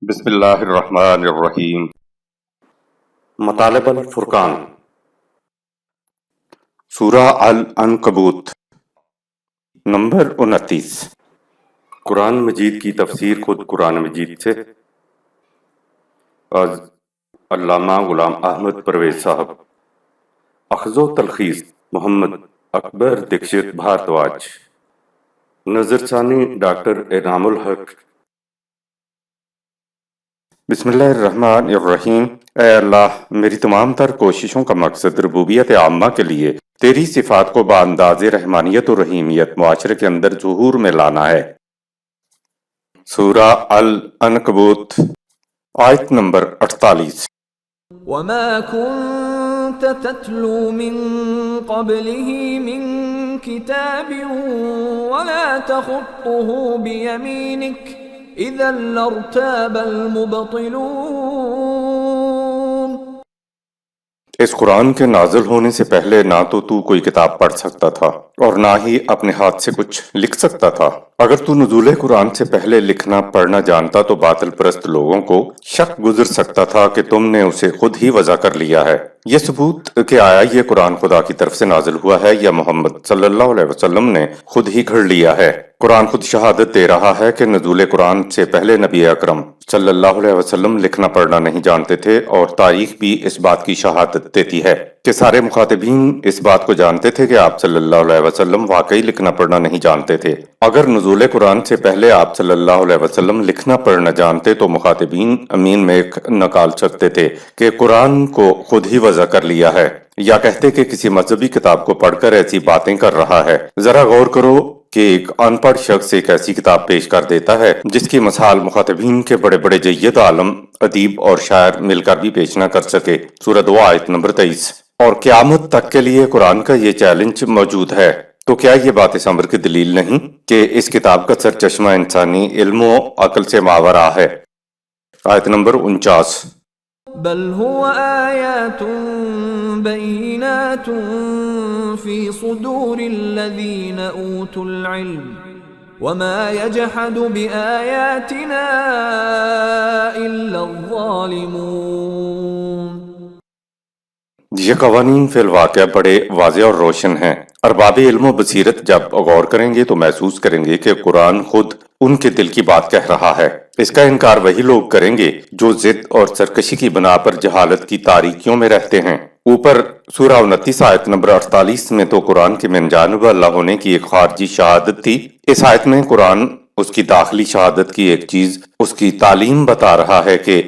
بسم اللہ الرحمن الرحیم۔ مطالب الفرقان، سورہ العنکبوت، نمبر 29۔ قرآن مجید کی تفسیر خود قرآن مجید سے، از علامہ غلام احمد پرویز صاحب، اخذ و تلخیص محمد اکبر دکشت بھارتواج، نظر ثانی ڈاکٹر انعام الحق۔ بسم اللہ الرحمن الرحیم۔ اے اللہ، میری تمام تر کوششوں کا مقصد ربوبیت عامہ کے لیے تیری صفات کو بانداز رحمانیت و رحیمیت معاشرے کے اندر ظہور میں لانا ہے۔ سورہ العنکبوت، آیت نمبر 48۔ وَمَا كُنْتَ تَتْلُو مِن قَبْلِهِ مِن كِتَابٍ وَلَا تَخُطُّهُ بِيَمِينِكَ إِذًا لَارْتَابَ الْمُبْطِلُونَ۔ اس قرآن کے نازل ہونے سے پہلے نہ تو کوئی کتاب پڑھ سکتا تھا اور نہ ہی اپنے ہاتھ سے کچھ لکھ سکتا تھا۔ اگر تو نزول قرآن سے پہلے لکھنا پڑھنا جانتا تو باطل پرست لوگوں کو شک گزر سکتا تھا کہ تم نے اسے خود ہی وضع کر لیا ہے۔ یہ ثبوت کہ آیا یہ قرآن خدا کی طرف سے نازل ہوا ہے یا محمد صلی اللہ علیہ وسلم نے خود ہی گھڑ لیا ہے۔ قرآن خود شہادت دے رہا ہے کہ نزول قرآن سے پہلے نبی اکرم صلی اللہ علیہ وسلم لکھنا پڑھنا نہیں جانتے تھے، اور تاریخ بھی اس بات کی شہادت دیتی ہے کہ سارے مخاطبین اس بات کو جانتے تھے کہ آپ صلی اللہ علیہ وسلم واقعی لکھنا پڑھنا نہیں جانتے تھے۔ اگر نزول قرآن سے پہلے آپ صلی اللہ علیہ وسلم لکھنا پڑھنا جانتے تو مخاطبین امین میں ایک نکال سکتے تھے کہ قرآن کو خود ہی وضع کر لیا ہے، یا کہتے کہ کسی مذہبی کتاب کو پڑھ کر ایسی باتیں کر رہا ہے۔ ذرا غور کرو کہ ایک ان پڑھ شخص ایک ایسی کتاب پیش کر دیتا ہے جس کی مثال مخاطبین کے بڑے بڑے جید عالم، ادیب اور شاعر مل کر بھی پیش نہ کر سکے۔ سورہ 2 آیت نمبر 23۔ اور قیامت تک کے لیے قرآن کا یہ چیلنج موجود ہے، تو کیا یہ بات اس امر کی دلیل نہیں کہ اس کتاب کا سر چشمہ انسانی علم و عقل سے ماورا ہے؟ آیت نمبر 49۔ بل هو آیات بینات فی صدور الذین اوتوا العلم وما يجحد بآیاتنا الا الظالمون۔ یہ قوانین فی الواقع بڑے واضح اور روشن ہیں۔ ارباب علم و بصیرت جب غور کریں گے تو محسوس کریں گے کہ قرآن خود ان کے دل کی بات کہہ رہا ہے۔ اس کا انکار وہی لوگ کریں گے جو ضد اور سرکشی کی بنا پر جہالت کی تاریکیوں میں رہتے ہیں۔ اوپر سورہ 29 آیت نمبر 48 میں تو قرآن کے من جانب اللہ ہونے کی ایک خارجی شہادت تھی۔ اس آیت میں قرآن اس کی داخلی شہادت کی ایک چیز، اس کی تعلیم بتا رہا ہے کہ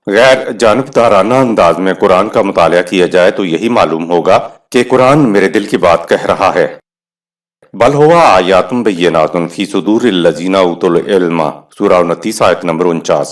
غیر جانبدارانہ انداز میں قرآن کا مطالعہ کیا جائے تو یہی معلوم ہوگا کہ قرآن میرے دل کی بات کہہ رہا ہے۔ بل ہوا آیات بینات فی صدور الذین اوتوا العلم، سورہ 29 آیت نمبر 49۔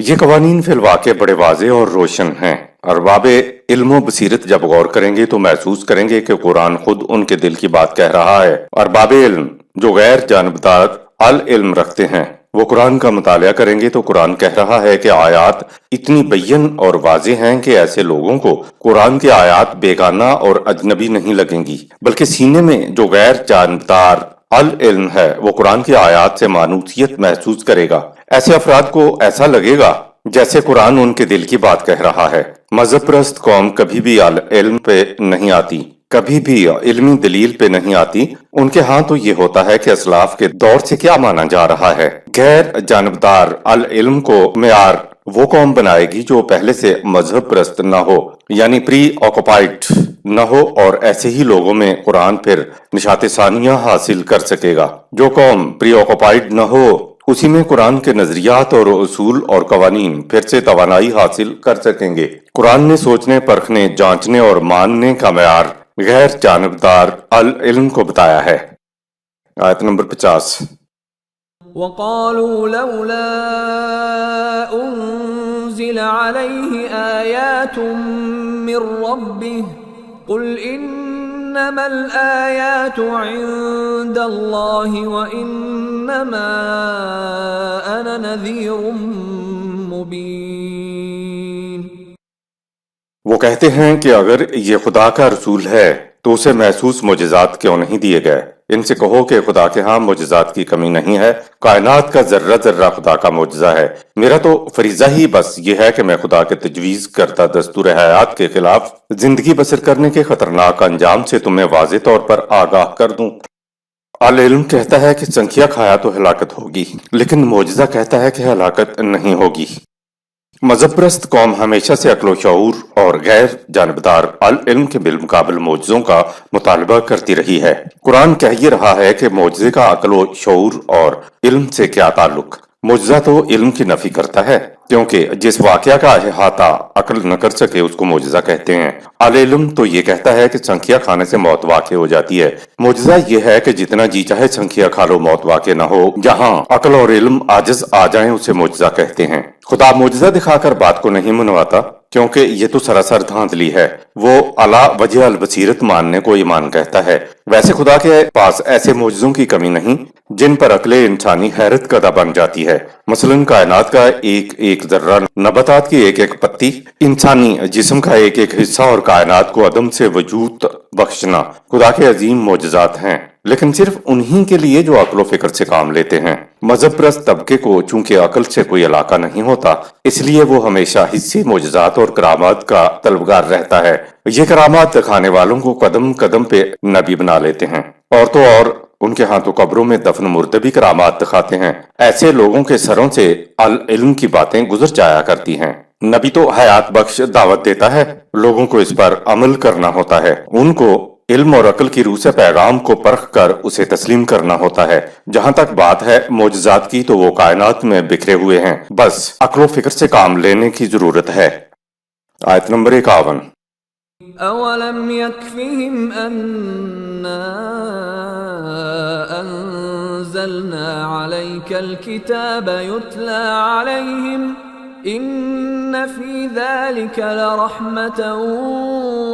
یہ قوانین فی الواقع بڑے واضح اور روشن ہیں۔ ارباب علم و بصیرت جب غور کریں گے تو محسوس کریں گے کہ قرآن خود ان کے دل کی بات کہہ رہا ہے۔ ارباب علم جو غیر جانبدار العلم رکھتے ہیں وہ قرآن کا مطالعہ کریں گے تو قرآن کہہ رہا ہے کہ آیات اتنی بین اور واضح ہیں کہ ایسے لوگوں کو قرآن کی آیات بیگانہ اور اجنبی نہیں لگیں گی، بلکہ سینے میں جو غیر جانبدار العلم ہے وہ قرآن کی آیات سے مانوسیت محسوس کرے گا۔ ایسے افراد کو ایسا لگے گا جیسے قرآن ان کے دل کی بات کہہ رہا ہے۔ مذہب پرست قوم کبھی بھی علم پہ نہیں آتی، کبھی بھی علمی دلیل پہ نہیں آتی۔ ان کے ہاں تو یہ ہوتا ہے کہ اسلاف کے دور سے کیا مانا جا رہا ہے۔ غیر جانبدار العلم کو معیار وہ قوم بنائے گی جو پہلے سے مذہب پرست نہ ہو، یعنی پری آکوپائڈ نہ ہو، اور ایسے ہی لوگوں میں قرآن پھر نشاط ثانیہ حاصل کر سکے گا۔ جو قوم پری آکوپائڈ نہ ہو اسی میں قرآن کے نظریات اور اصول اور قوانین پھر سے توانائی حاصل کر سکیں گے۔ قرآن نے سوچنے، پرکھنے، جانچنے اور ماننے کا معیار غیر جانبدار العلم کو بتایا ہے۔ آیت نمبر 50۔ وَقَالُوا لَوْلَا أُنزِلَ عَلَيْهِ آيَاتٌ مِّن رَّبِّهِ قُلْ إِنَّمَا الْآيَاتُ عِندَ اللَّهِ وَإِنَّمَا أَنَا نَذِيرٌ مُّبِينٌ۔ وہ کہتے ہیں کہ اگر یہ خدا کا رسول ہے تو اسے محسوس معجزات کیوں نہیں دیے گئے؟ ان سے کہو کہ خدا کے ہاں معجزات کی کمی نہیں ہے، کائنات کا ذرہ ذرہ خدا کا معجزہ ہے۔ میرا تو فریضہ ہی بس یہ ہے کہ میں خدا کے تجویز کرتا دستور حیات کے خلاف زندگی بسر کرنے کے خطرناک انجام سے تمہیں واضح طور پر آگاہ کر دوں۔ العلم کہتا ہے کہ سنکھیا کھایا تو ہلاکت ہوگی، لیکن معجزہ کہتا ہے کہ ہلاکت نہیں ہوگی۔ مذہب پرست قوم ہمیشہ سے عقل و شعور اور غیر جانبدار العلم کے بالمقابل معجزوں کا مطالبہ کرتی رہی ہے۔ قرآن کہہ یہ رہا ہے کہ معجزے کا عقل و شعور اور علم سے کیا تعلق؟ معجزہ تو علم کی نفی کرتا ہے، کیونکہ جس واقعہ کا احاطہ عقل نہ کر سکے اس کو معجزہ کہتے ہیں۔ العلم تو یہ کہتا ہے کہ سنکھیا کھانے سے موت واقع ہو جاتی ہے۔ معجزہ یہ ہے کہ جتنا جی چاہے سنکھیا کھا لو موت واقع نہ ہو۔ جہاں عقل اور علم عاجز آ جائیں اسے معجزہ کہتے ہیں۔ خدا معجزہ دکھا کر بات کو نہیں منواتا، کیونکہ یہ تو سراسر دھاندلی ہے۔ وہ اعلیٰ وجہ البصیرت ماننے کو ایمان کہتا ہے۔ ویسے خدا کے پاس ایسے معجزوں کی کمی نہیں جن پر عقل انسانی حیرت کدہ بن جاتی ہے۔ مثلا کائنات کا ایک ایک ذرہ، نباتات کی ایک ایک پتی، انسانی جسم کا ایک ایک حصہ اور کائنات کو عدم سے وجود بخشنا خدا کے عظیم معجزات ہیں، لیکن صرف انہی کے لیے جو عقل و فکر سے کام لیتے ہیں۔ مذہب پرست طبقے کو چونکہ عقل سے کوئی علاقہ نہیں ہوتا، اس لیے وہ ہمیشہ حصی معجزات اور کرامات کا طلبگار رہتا ہے۔ یہ کرامات دکھانے والوں کو قدم قدم پہ نبی بنا لیتے ہیں، اور تو اور ان کے ہاں تو قبروں میں دفن مردے بھی کرامات دکھاتے ہیں۔ ایسے لوگوں کے سروں سے العلم کی باتیں گزر جایا کرتی ہیں۔ نبی تو حیات بخش دعوت دیتا ہے، لوگوں کو اس پر عمل کرنا ہوتا ہے۔ ان کو علم اور عقل کی روح سے پیغام کو پرکھ کر اسے تسلیم کرنا ہوتا ہے۔ جہاں تک بات ہے معجزات کی تو وہ کائنات میں بکھرے ہوئے ہیں، بس عقل و فکر سے کام لینے کی ضرورت ہے۔ آیت نمبر 51۔ أَوَلَمْ يَكْفِهِمْ أَنَّا أَنزَلْنَا عَلَيْكَ الْكِتَابَ يُتْلَى عَلَيْهِمْ إِنَّ فِي ذَلِكَ لَرَحْمَةً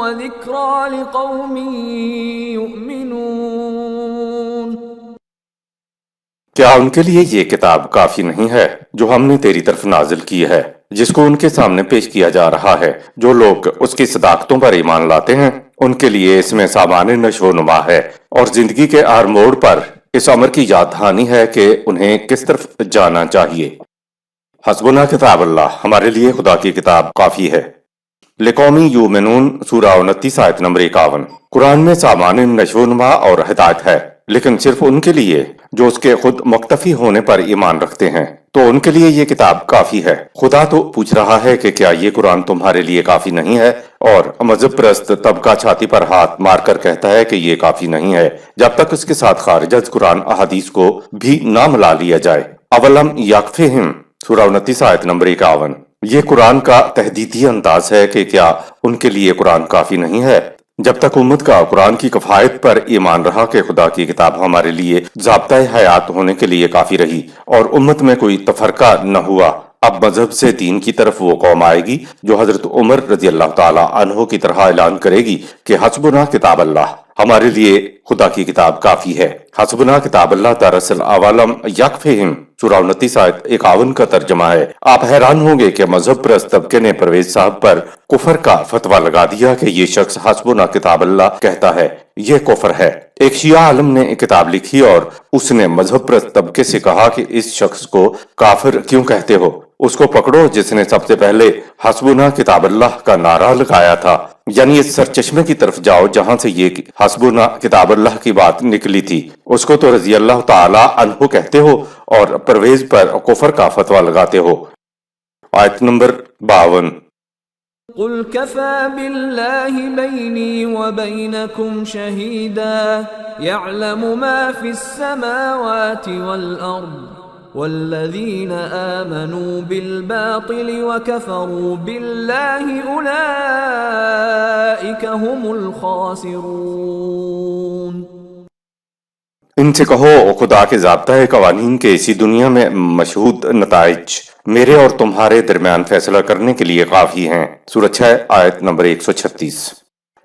وَذِكْرَى لِقَوْمٍ يُؤْمِنُونَ۔ کیا ان کے لیے یہ کتاب کافی نہیں ہے جو ہم نے تیری طرف نازل کی ہے، جس کو ان کے سامنے پیش کیا جا رہا ہے؟ جو لوگ اس کی صداقتوں پر ایمان لاتے ہیں ان کے لیے اس میں سامان نشو و نما ہے، اور زندگی کے ہر موڑ پر اس امر کی یاد دہانی ہے کہ انہیں کس طرف جانا چاہیے۔ حسبنا کتاب اللہ، ہمارے لیے خدا کی کتاب کافی ہے۔ لقومی یومنون سورہ 29 آیت نمبر 51۔ قرآن میں سامان نشو و نما اور ہدایت ہے، لیکن صرف ان کے لیے جو اس کے خود مکتفی ہونے پر ایمان رکھتے ہیں، تو ان کے لیے یہ کتاب کافی ہے۔ خدا تو پوچھ رہا ہے کہ کیا یہ قرآن تمہارے لیے کافی نہیں ہے، اور مذہب پرست طبقہ چھاتی پر ہاتھ مار کر کہتا ہے کہ یہ کافی نہیں ہے جب تک اس کے ساتھ خارج از قرآن احادیث کو بھی نہ ملا لیا جائے۔ اولم یکفہم سورہ 29 آیت نمبر 51۔ یہ قرآن کا تحدیدی انداز ہے کہ کیا ان کے لیے قرآن کافی نہیں ہے؟ جب تک امت کا قرآن کی کفایت پر ایمان رہا کہ خدا کی کتاب ہمارے لیے ضابطۂ حیات ہونے کے لیے کافی رہی اور امت میں کوئی تفرقہ نہ ہوا، اب مذہب سے دین کی طرف وہ قوم آئے گی جو حضرت عمر رضی اللہ تعالی عنہ کی طرح اعلان کرے گی کہ حسبنا کتاب اللہ، ہمارے لیے خدا کی کتاب کافی ہے۔ حسبنا کتاب اللہ دراصل اولم یکفہم سورہ 29 آیت 51 کا ترجمہ ہے۔ آپ حیران ہوں گے کہ مذہب پرست طبقے نے پرویز صاحب پر کفر کا فتویٰ لگا دیا کہ یہ شخص حسبنا کتاب اللہ کہتا ہے، یہ کفر ہے۔ ایک شیعہ عالم نے ایک کتاب لکھی اور اس نے مذہب پرست طبقے سے کہا کہ اس شخص کو کافر کیوں کہتے ہو؟ اس کو پکڑو جس نے سب سے پہلے حسبنا کتاب اللہ کا نعرہ لگایا تھا، یعنی اس سرچشمے کی طرف جاؤ جہاں سے یہ حسبنا کتاب اللہ کی بات نکلی تھی۔ اس کو تو رضی اللہ تعالی عنہ کہتے ہو اور پرویز پر کفر کا فتویٰ لگاتے ہو۔ آیت نمبر 52۔ قل كفى بالله بيني وبينكم شهيدا يعلم ما في السماوات والأرض والذين آمنوا بالباطل وكفروا بالله أولئك هم الخاسرون۔ ان سے کہو خدا کے ضابطۂ قوانین کے اسی دنیا میں مشہود نتائج میرے اور تمہارے درمیان فیصلہ کرنے کے لیے کافی ہیں۔ سورہ 6 آیت نمبر 136۔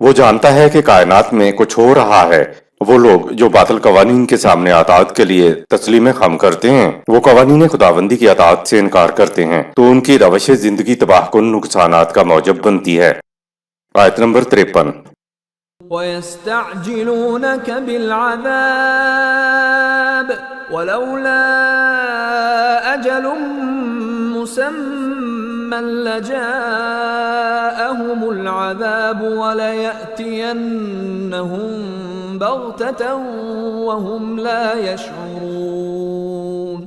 وہ جانتا ہے کہ کائنات میں کچھ ہو رہا ہے۔ وہ لوگ جو باطل قوانین کے سامنے اطاعت کے لیے تسلیم خم کرتے ہیں، وہ قوانین خداوندی کی اطاعت سے انکار کرتے ہیں، تو ان کی روش زندگی تباہ کن نقصانات کا موجب بنتی ہے۔ آیت نمبر 53۔ وَيَسْتَعْجِلُونَكَ بِالْعَذَابِ وَلَوْلَا أَجَلٌ مُّسَمًّى لَّجَاءَهُمُ الْعَذَابُ وَلَيَأْتِيَنَّهُم بَغْتَةً وَهُمْ لَا يَشْعُرُونَ۔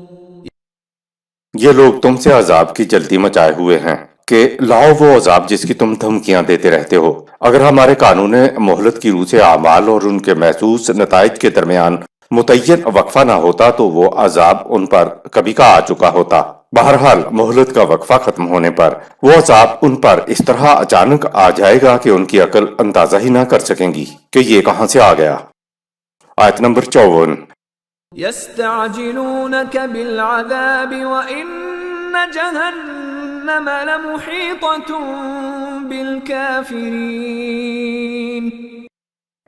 یہ لوگ تم سے عذاب کی جلدی مچائے ہوئے ہیں کہ لاؤ وہ عذاب جس کی تم دھمکیاں دیتے رہتے ہو۔ اگر ہمارے قانون مہلت کی روح سے اعمال اور ان کے محسوس نتائج کے درمیان متعین وقفہ نہ ہوتا تو وہ عذاب ان پر کبھی کا آ چکا ہوتا۔ بہرحال مہلت کا وقفہ ختم ہونے پر وہ عذاب ان پر اس طرح اچانک آ جائے گا کہ ان کی عقل اندازہ ہی نہ کر سکیں گی کہ یہ کہاں سے آ گیا۔ آیت نمبر 54۔ يَسْتَعْجِلُونَكَ بِالْعَذَابِ وَإِنَّ جَهَنَّمَ لَمُحِيطَةٌ بِالْكَافِرِينَ۔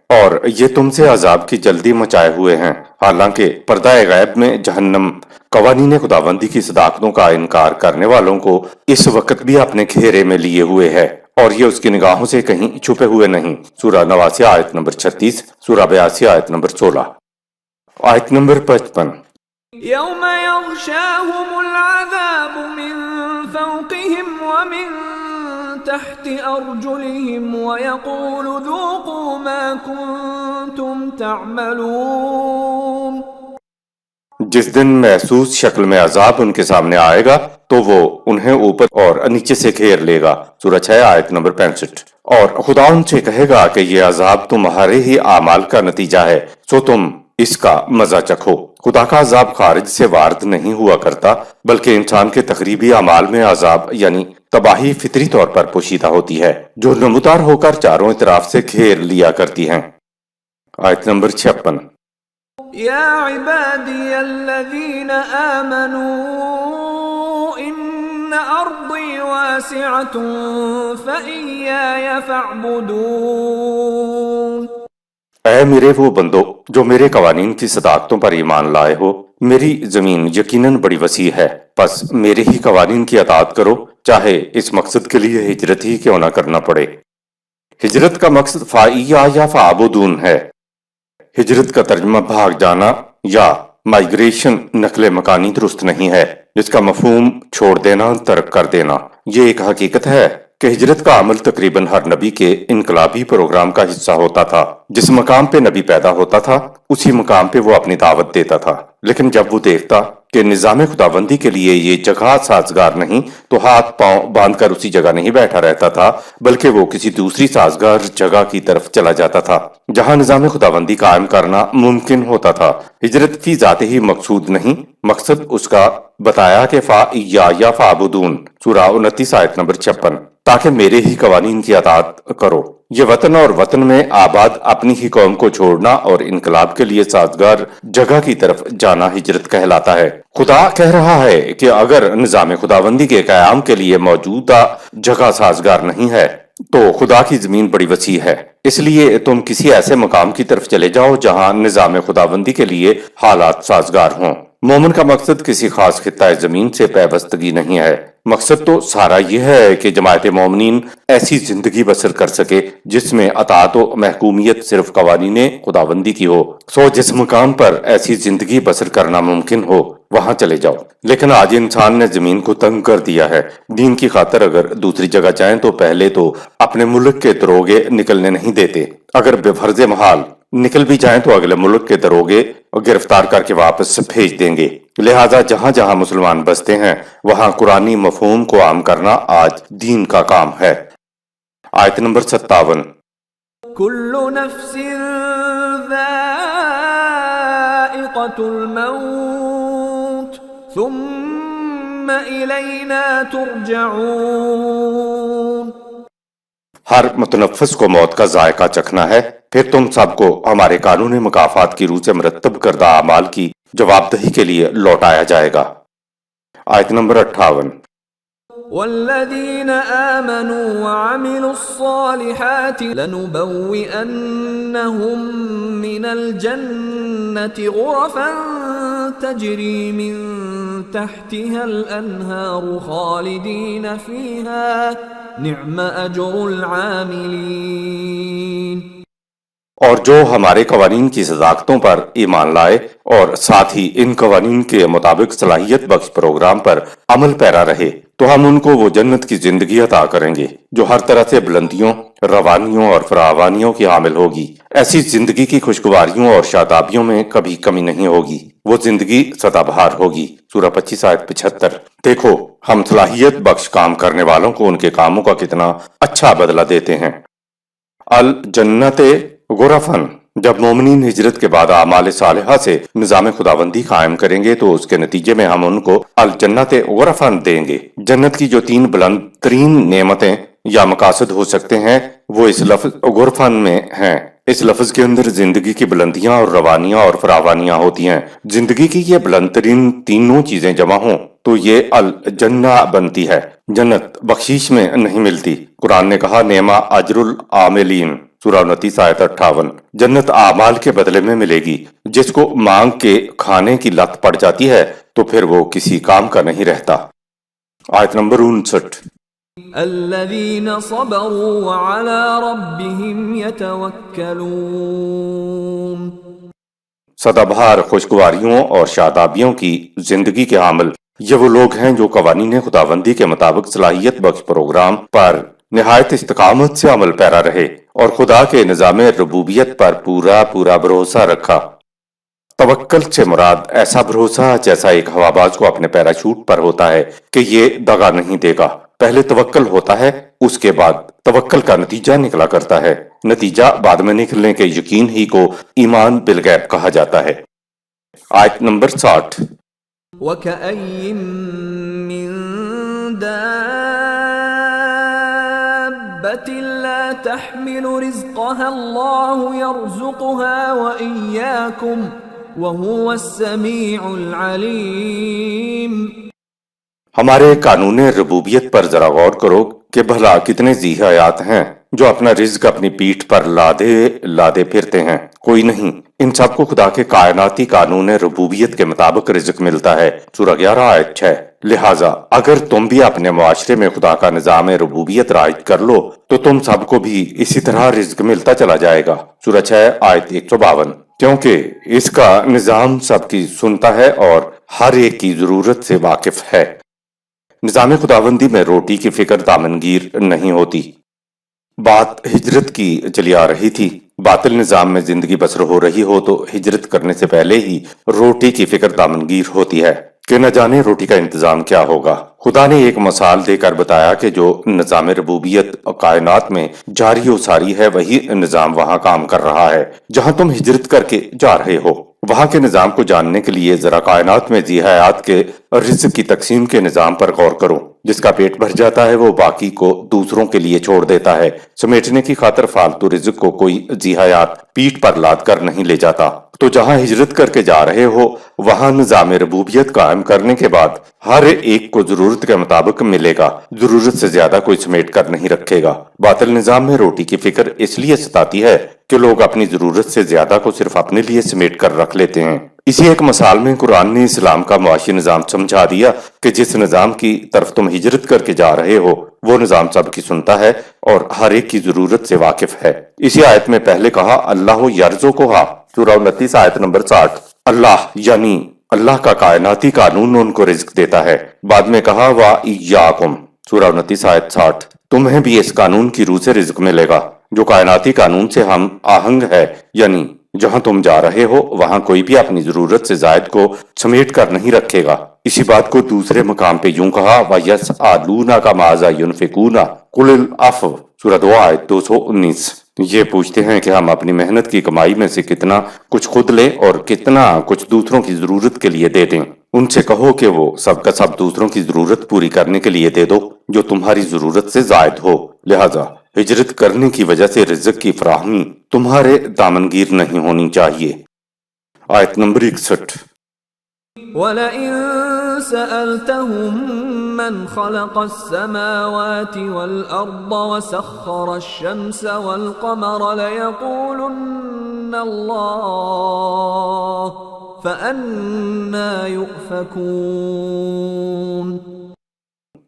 اور یہ تم سے عذاب کی جلدی مچائے ہوئے ہیں، حالانکہ پردہ غیب میں جہنم قوانین خداوندی کی صداقتوں کا انکار کرنے والوں کو اس وقت بھی اپنے گھیرے میں لیے ہوئے ہے، اور یہ اس کی نگاہوں سے کہیں چھپے ہوئے نہیں۔ سورہ 89 آیت نمبر 36، سورہ 82 آیت نمبر 16۔ آیت نمبر 55۔ يَوْمَ يَغْشَاهُمُ الْعَذَابُ مِنْ فَوْقِهِمْ وَمِنْ تَحْتِ أَرْجُلِهِمْ وَيَقُولُ ذُوقُوا مَا كُنْتُمْ تَعْمَلُونَ۔ جس دن محسوس شکل میں عذاب ان کے سامنے آئے گا تو وہ انہیں اوپر اور نیچے سے گھیر لے گا۔ سورہ 6 آیت نمبر 65۔ اور خدا ان سے کہے گا کہ یہ عذاب تمہارے ہی اعمال کا نتیجہ ہے، سو تم اس کا مزہ چکھو۔ خدا کا عذاب خارج سے وارد نہیں ہوا کرتا، بلکہ انسان کے تقریبی اعمال میں عذاب یعنی تباہی فطری طور پر پوشیدہ ہوتی ہے، جو نمودار ہو کر چاروں اطراف سے گھیر لیا کرتی ہیں۔ آیت نمبر 56۔ يَا عِبَادِيَ الَّذِينَ آمَنُوا إِنَّ أَرْضِي وَاسِعَةٌ فَإِيَّايَ فَاعْبُدُونِ۔ اے میرے وہ بندو جو میرے قوانین کی صداقتوں پر ایمان لائے ہو، میری زمین یقیناً بڑی وسیع ہے، پس میرے ہی قوانین کی اطاعت کرو، چاہے اس مقصد کے لیے ہجرت ہی کیوں نہ کرنا پڑے۔ ہجرت کا مقصد فَإِيَّايَ فَاعْبُدُونَ ہے۔ ہجرت کا ترجمہ بھاگ جانا یا مائیگریشن نقل مکانی درست نہیں ہے، جس کا مفہوم چھوڑ دینا، ترک کر دینا۔ یہ ایک حقیقت ہے کہ ہجرت کا عمل تقریباً ہر نبی کے انقلابی پروگرام کا حصہ ہوتا تھا۔ جس مقام پہ نبی پیدا ہوتا تھا اسی مقام پہ وہ اپنی دعوت دیتا تھا، لیکن جب وہ دیکھتا کہ نظام خداوندی کے لیے یہ جگہ سازگار نہیں تو ہاتھ پاؤں باندھ کر اسی جگہ نہیں بیٹھا رہتا تھا، بلکہ وہ کسی دوسری سازگار جگہ کی طرف چلا جاتا تھا جہاں نظام خداوندی قائم کرنا ممکن ہوتا تھا۔ ہجرت فی ذات ہی مقصود نہیں، مقصد اس کا بتایا کہ فَإِيَّايَ فَاعْبُدُونَ، سورہ 29 آیت نمبر 56، تاکہ میرے ہی قوانین کی اطاعت کرو۔ یہ وطن اور وطن میں آباد اپنی ہی قوم کو چھوڑنا اور انقلاب کے لیے سازگار جگہ کی طرف جانا ہجرت کہلاتا ہے۔ خدا کہہ رہا ہے کہ اگر نظام خداوندی کے قیام کے لیے موجودہ جگہ سازگار نہیں ہے تو خدا کی زمین بڑی وسیع ہے، اس لیے تم کسی ایسے مقام کی طرف چلے جاؤ جہاں نظام خداوندی کے لیے حالات سازگار ہوں۔ مومن کا مقصد کسی خاص خطہ زمین سے پیوستگی نہیں ہے، مقصد تو سارا یہ ہے کہ جماعت مومنین ایسی زندگی بسر کر سکے جس میں اطاعت و محکومیت صرف قوانین خداوندی کی ہو۔ سو جس مقام پر ایسی زندگی بسر کرنا ممکن ہو وہاں چلے جاؤ۔ لیکن آج انسان نے زمین کو تنگ کر دیا ہے، دین کی خاطر اگر دوسری جگہ جائیں تو پہلے تو اپنے ملک کے دروگے نکلنے نہیں دیتے، اگر بے فرض محال نکل بھی جائیں تو اگلے ملک کے دروگے گرفتار کر کے واپس بھیج دیں گے۔ لہٰذا جہاں جہاں مسلمان بستے ہیں وہاں قرآنی مفہوم کو عام کرنا آج دین کا کام ہے۔ آیت نمبر 57۔ كل نفس ذائقة الموت ثم إلينا ترجعون۔ ہر متنفس کو موت کا ذائقہ چکھنا ہے، پھر تم سب کو ہمارے قانون مکافات کی روح سے مرتب کردہ اعمال کی جواب دہی کے لیے لوٹایا جائے گا۔ آیت نمبر 58۔ والذين آمنوا وعملوا الصالحات لنبوئنهم من الجنة غرفا تجري من تحتها الأنهار خالدين فيها نعم أجر العاملين۔ اور جو ہمارے قوانین کی صداقتوں پر ایمان لائے اور ساتھ ہی ان قوانین کے مطابق صلاحیت بخش پروگرام پر عمل پیرا رہے تو ہم ان کو وہ جنت کی زندگی عطا کریں گے جو ہر طرح سے بلندیوں، روانیوں اور فراوانیوں کی حامل ہوگی۔ ایسی زندگی کی خوشگواریوں اور شادابیوں میں کبھی کمی نہیں ہوگی، وہ زندگی سدا بہار ہوگی۔ سورہ 25 آیت 75۔ دیکھو ہم صلاحیت بخش کام کرنے والوں کو ان کے کاموں کا کتنا اچھا بدلہ دیتے ہیں۔ الجنت غرفن، جب مومنین ہجرت کے بعد اعمال صالحہ سے نظام خداوندی قائم کریں گے تو اس کے نتیجے میں ہم ان کو الجنت غرفن دیں گے۔ جنت کی جو 3 بلند ترین نعمتیں یا مقاصد ہو سکتے ہیں وہ اس لفظ غرفن میں ہیں۔ اس لفظ کے اندر زندگی کی بلندیاں اور روانیاں اور فراوانیاں ہوتی ہیں۔ زندگی کی یہ بلند ترین تینوں چیزیں جمع ہوں تو یہ الجنہ بنتی ہے۔ جنت بخشش میں نہیں ملتی۔ قرآن نے کہا نعمہ اجر العاملین، سورہ 29 آیت 58۔ جنت اعمال کے بدلے میں ملے گی۔ جس کو مانگ کے کھانے کی لت پڑ جاتی ہے تو پھر وہ کسی کام کا نہیں رہتا۔ آیت نمبر 59۔ الذين صبروا وعلى ربهم يتوكلون۔ سدا بہار خوشگواریوں اور شادابیوں کی زندگی کے حامل یہ وہ لوگ ہیں جو قوانین خداوندی کے مطابق صلاحیت بخش پروگرام پر نہایت استقامت سے عمل پیرا رہے اور خدا کے نظام ربوبیت پر پورا بھروسہ رکھا۔ توکل سے مراد ایسا بھروسہ جیسا ایک ہواباز کو اپنے پیراشوٹ پر ہوتا ہے کہ یہ دغا نہیں دے گا۔ پہلے توکل ہوتا ہے، اس کے بعد توکل کا نتیجہ نکلا کرتا ہے۔ نتیجہ بعد میں نکلنے کے یقین ہی کو ایمان بالغیب کہا جاتا ہے۔ آیت نمبر 60۔ وَكَأَيٍّ مِّن دَابَّةٍ لَّا تَحْمِلُ رِزْقَهَا اللَّهُ يَرْزُقُهَا وَإِيَّاكُمْ وَهُوَ السَّمِيعُ الْعَلِيمُ۔ ہمارے قانون ربوبیت پر ذرا غور کرو کہ بھلا کتنے ذی حیات ہیں جو اپنا رزق اپنی پیٹھ پر لادے پھرتے ہیں۔ کوئی نہیں، ان سب کو خدا کے کائناتی قانون ربوبیت کے مطابق رزق ملتا ہے۔ سورہ 11 آیت 6۔ لہٰذا اگر تم بھی اپنے معاشرے میں خدا کا نظام ربوبیت رائج کر لو تو تم سب کو بھی اسی طرح رزق ملتا چلا جائے گا۔ سورہ 6 آیت 152۔ کیونکہ اس کا نظام سب کی سنتا ہے اور ہر ایک کی ضرورت سے واقف ہے۔ نظام خداوندی میں روٹی کی فکر دامنگیر نہیں ہوتی۔ بات ہجرت کی چلی آ رہی تھی۔ باطل نظام میں زندگی بسر ہو رہی ہو تو ہجرت کرنے سے پہلے ہی روٹی کی فکر دامنگیر ہوتی ہے کہ نہ جانے روٹی کا انتظام کیا ہوگا۔ خدا نے ایک مثال دے کر بتایا کہ جو نظام ربوبیت کائنات میں جاری و ساری ہے وہی نظام وہاں کام کر رہا ہے جہاں تم ہجرت کر کے جا رہے ہو۔ وہاں کے نظام کو جاننے کے لیے ذرا کائنات میں ذی حیات کے رزق کی تقسیم کے نظام پر غور کرو۔ جس کا پیٹ بھر جاتا ہے وہ باقی کو دوسروں کے لیے چھوڑ دیتا ہے۔ سمیٹنے کی خاطر فالتو رزق کو کوئی ذی حیات پیٹ پر لاد کر نہیں لے جاتا۔ تو جہاں ہجرت کر کے جا رہے ہو وہاں نظام ربوبیت قائم کرنے کے بعد ہر ایک کو ضرورت کے مطابق ملے گا، ضرورت سے زیادہ کوئی سمیٹ کر نہیں رکھے گا۔ باطل نظام میں روٹی کی فکر اس لیے ستاتی ہے کہ لوگ اپنی ضرورت سے زیادہ کو صرف اپنے لیے سمیٹ کر رکھ لیتے ہیں۔ اسی ایک مثال میں قرآن نے اسلام کا معاشی نظام سمجھا دیا کہ جس نظام کی طرف تم ہجرت کر کے جا رہے ہو وہ نظام سب کی سنتا ہے اور ہر ایک کی ضرورت سے واقف ہے۔ اسی آیت میں پہلے کہا اللہ یرزقھا، سورہ 29 آیت نمبر 60۔ اللہ یعنی اللہ کا کائناتی قانون ان کو رزق دیتا ہے۔ بعد میں کہا وَإِيَّاكُمْ، سورہ 29 آیت 60۔ تمہیں بھی اس قانون کی روح سے رزق ملے گا جو کائناتی قانون سے ہم آہنگ ہے، یعنی جہاں تم جا رہے ہو وہاں کوئی بھی اپنی ضرورت سے زائد کو سمیٹ کر نہیں رکھے گا۔ اسی بات کو دوسرے مقام پہ یوں کہا وَيَسْأَلُونَكَ مَاذَا يُنْفِقُونَ قُلِ الْعَفْوَ، سورہ 2 آیت 219۔ یہ پوچھتے ہیں کہ ہم اپنی محنت کی کمائی میں سے کتنا کچھ خود لیں اور کتنا کچھ دوسروں کی ضرورت کے لیے دے دیں۔ ان سے کہو کہ وہ سب کا سب دوسروں کی ضرورت پوری کرنے کے لیے دے دو جو تمہاری ضرورت سے زائد ہو۔ لہذا ہجرت کرنے کی وجہ سے رزق کی فراہمی تمہارے دامنگیر نہیں ہونی چاہیے۔ آیت نمبر 61۔ وَلَئِن سَأَلْتَهُم مَّنْ خَلَقَ السَّمَاوَاتِ وَالْأَرْضَ وَسَخَّرَ الشَّمْسَ وَالْقَمَرَ لَيَقُولُنَّ اللَّهُ فَأَنَّىٰ يُؤْفَكُونَ۔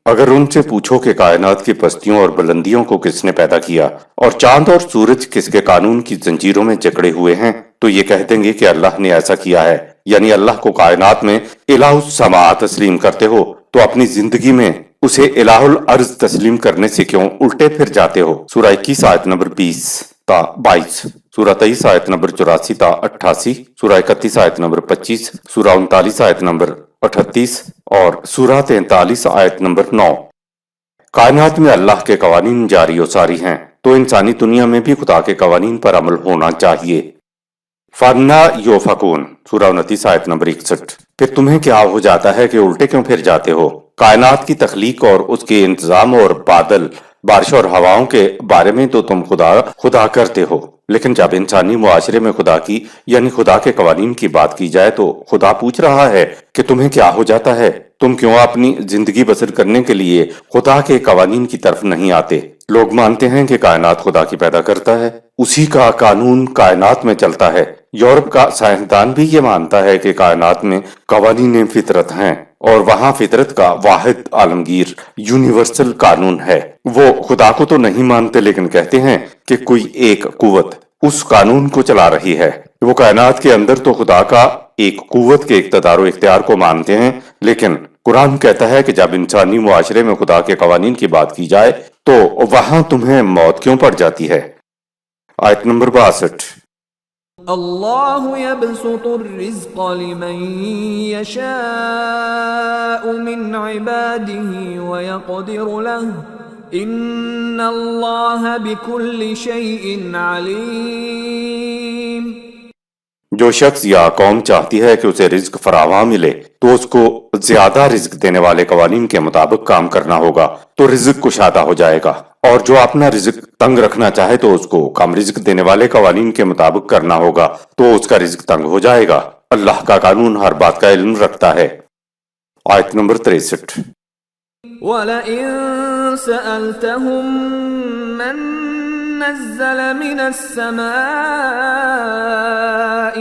اگر ان سے پوچھو کہ کائنات کی پستیوں اور بلندیوں کو کس نے پیدا کیا اور چاند اور سورج کس کے قانون کی زنجیروں میں جکڑے ہوئے ہیں تو یہ کہہ دیں گے کہ اللہ نے ایسا کیا ہے، یعنی اللہ کو کائنات میں الہ السماء تسلیم کرتے ہو تو اپنی زندگی میں اسے الہ الارض تسلیم کرنے سے کیوں الٹے پھر جاتے ہو؟ سورہ 21 آیت نمبر 20 تا 22، سورہ 23 آیت نمبر 84 تا 88، سورہ 31 آیت نمبر 25، سورہ 39 آیت نمبر 38 اور سورہ 43 آیت نمبر 9۔ کائنات میں اللہ کے قوانین جاری و ساری ہیں تو انسانی دنیا میں بھی خدا کے قوانین پر عمل ہونا چاہیے۔ فَأَنَّىٰ يُؤْفَكُونَ سورہ 29 آیت نمبر 61۔ پھر تمہیں کیا ہو جاتا ہے کہ الٹے کیوں پھر جاتے ہو؟ کائنات کی تخلیق اور اس کے انتظام اور بادل، بارش اور ہواؤں کے بارے میں تو تم خدا کرتے ہو، لیکن جب انسانی معاشرے میں خدا کی یعنی خدا کے قوانین کی بات کی جائے تو خدا پوچھ رہا ہے کہ تمہیں کیا ہو جاتا ہے؟ تم کیوں اپنی زندگی بسر کرنے کے لیے خدا کے قوانین کی طرف نہیں آتے؟ لوگ مانتے ہیں کہ کائنات خدا کی پیدا کرتا ہے، اسی کا قانون کائنات میں چلتا ہے۔ یورپ کا سائنسدان بھی یہ مانتا ہے کہ کائنات میں قوانین فطرت ہیں اور وہاں فطرت کا واحد عالمگیر یونیورسل قانون ہے۔ وہ خدا کو تو نہیں مانتے لیکن کہتے ہیں کہ کوئی ایک قوت اس قانون کو چلا رہی ہے۔ وہ کائنات کے اندر تو خدا کا ایک قوت کے اقتدار و اختیار کو مانتے ہیں، لیکن قرآن کہتا ہے کہ جب انسانی معاشرے میں خدا کے قوانین کی بات کی جائے تو وہاں تمہیں موت کیوں پڑ جاتی ہے؟ آیت نمبر 62۔ اللہ یبسط الرزق لمن یشاء من عباده ویقدر له ان اللہ بكل شیء علیم۔ جو شخص یا قوم چاہتی ہے کہ اسے رزق فراواں ملے تو اس کو زیادہ رزق دینے والے قوانین کے مطابق کام کرنا ہوگا تو رزق کشادہ ہو جائے گا، اور جو اپنا رزق تنگ رکھنا چاہے تو اس کو کم رزق دینے والے قوانین کے مطابق کرنا ہوگا تو اس کا رزق تنگ ہو جائے گا۔ اللہ کا قانون ہر بات کا علم رکھتا ہے۔ آیت نمبر 63۔ وَلَئِن سَأَلْتَهُم مَّن نَّزَّلَ مِنَ السَّمَاءِ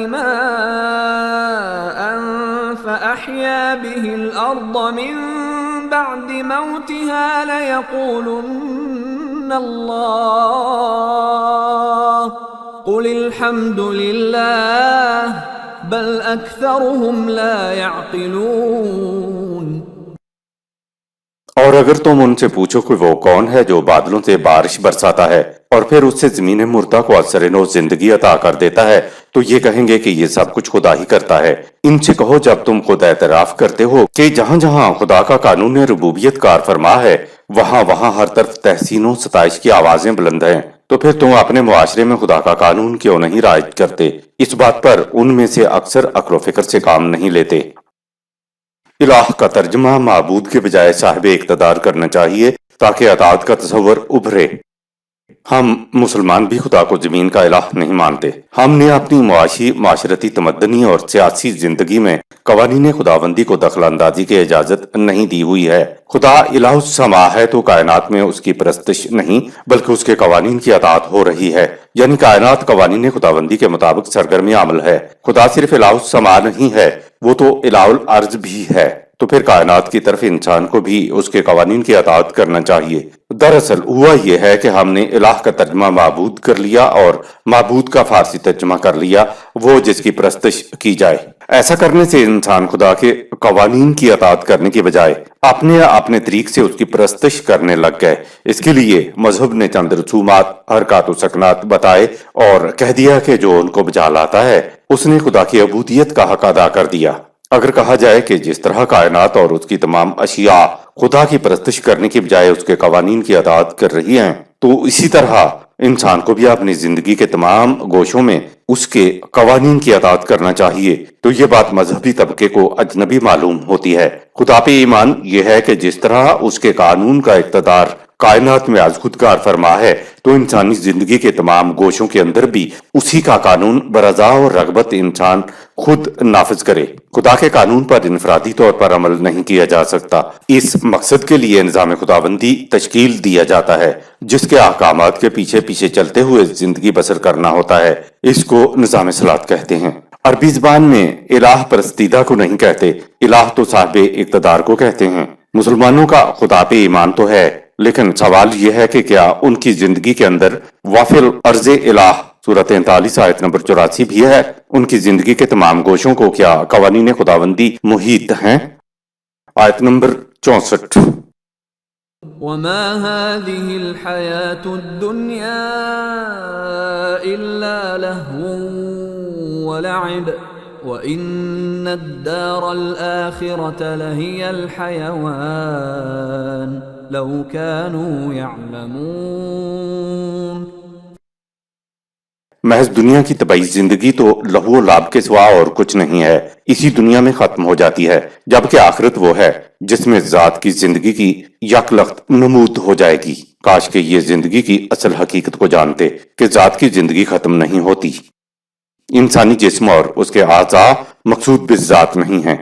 مَاءً فَأَحْيَا بِهِ الْأَرْضَ مِن بَعْدِ مَوْتِهَا لَيَقُولُنَّ اللَّهُ قُلِ الْحَمْدُ لِلَّهِ بَلْ أَكْثَرُهُمْ لَا يَعْقِلُونَ۔ اور اگر تم ان سے پوچھو کہ وہ کون ہے جو بادلوں سے بارش برساتا ہے اور پھر اس سے زمین مردہ کو اثر نو زندگی عطا کر دیتا ہے تو یہ کہیں گے کہ یہ سب کچھ خدا ہی کرتا ہے۔ ان سے کہو جب تم خود اعتراف کرتے ہو کہ جہاں جہاں خدا کا قانون ربوبیت کار فرما ہے وہاں وہاں ہر طرف تحسین و ستائش کی آوازیں بلند ہیں، تو پھر تم اپنے معاشرے میں خدا کا قانون کیوں نہیں رعایت کرتے؟ اس بات پر ان میں سے اکثر عقل و فکر سے کام نہیں لیتے۔ الہ کا ترجمہ معبود کے بجائے صاحب اقتدار کرنا چاہیے تاکہ اطاعت کا تصور ابھرے۔ ہم مسلمان بھی خدا کو زمین کا الہ نہیں مانتے۔ ہم نے اپنی معاشی، معاشرتی، تمدنی اور سیاسی زندگی میں قوانین خداوندی کو دخل اندازی کی اجازت نہیں دی ہوئی ہے۔ خدا الہ السماء ہے تو کائنات میں اس کی پرستش نہیں بلکہ اس کے قوانین کی اطاعت ہو رہی ہے، یعنی کائنات قوانین خداوندی کے مطابق سرگرم عمل ہے۔ خدا صرف الہ السماء نہیں ہے، وہ تو الہ الارض بھی ہے، تو پھر کائنات کی طرف انسان کو بھی اس کے قوانین کی اطاعت کرنا چاہیے۔ دراصل ہوا یہ ہے کہ ہم نے الہ کا ترجمہ معبود کر لیا اور معبود کا فارسی ترجمہ کر لیا وہ جس کی پرستش کی جائے۔ ایسا کرنے سے انسان خدا کے قوانین کی اطاعت کرنے کی بجائے اپنے طریق سے اس کی پرستش کرنے لگ گئے۔ اس کے لیے مذہب نے چند رسومات، حرکات و سکنات بتائے اور کہہ دیا کہ جو ان کو بجا لاتا ہے اس نے خدا کی عبودیت کا حق ادا کر دیا۔ اگر کہا جائے کہ جس طرح کائنات اور اس کی تمام اشیاء خدا کی پرستش کرنے کی بجائے اس کے قوانین کی اطاعت کر رہی ہیں تو اسی طرح انسان کو بھی اپنی زندگی کے تمام گوشوں میں اس کے قوانین کی اطاعت کرنا چاہیے۔ تو یہ بات مذہبی طبقے کو اجنبی معلوم ہوتی ہے۔ خدا پہ ایمان یہ ہے کہ جس طرح اس کے قانون کا اقتدار کائنات میں از خود کار فرما ہے تو انسانی زندگی کے تمام گوشوں کے اندر بھی اسی کا قانون برضا اور رغبت انسان خود نافذ کرے۔ خدا کے قانون پر انفرادی طور پر عمل نہیں کیا جا سکتا۔ اس مقصد کے لیے نظام خداوندی تشکیل دیا جاتا ہے جس کے احکامات کے پیچھے پیچھے چلتے ہوئے زندگی بسر کرنا ہوتا ہے۔ اس کو نظام صلاۃ کہتے ہیں۔ عربی زبان میں الہ پرستیدہ کو نہیں کہتے، الہ تو صاحب اقتدار کو کہتے ہیں۔ مسلمانوں کا خدا پہ ایمان تو ہے، لیکن سوال یہ ہے کہ کیا ان کی زندگی کے اندر وافل ارض الہ سورہ 43 آیت نمبر 84 بھی ہے؟ ان کی زندگی کے تمام گوشوں کو کیا قوانین خداوندی محیط ہیں؟ آیت نمبر 64۔ وما هذه الحياة الدنيا إلا لهو ولعب وإن الدار الآخرة لهي الحيوان لو كانوا يعلمون۔ محض دنیا کی طبعی زندگی تو لہو و لعب کے سوا اور کچھ نہیں ہے، اسی دنیا میں ختم ہو جاتی ہے، جبکہ آخرت وہ ہے جس میں ذات کی زندگی کی یک لخت نمود ہو جائے گی۔ کاش کہ یہ زندگی کی اصل حقیقت کو جانتے کہ ذات کی زندگی ختم نہیں ہوتی۔ انسانی جسم اور اس کے اعضاء مقصود بالذات نہیں ہیں۔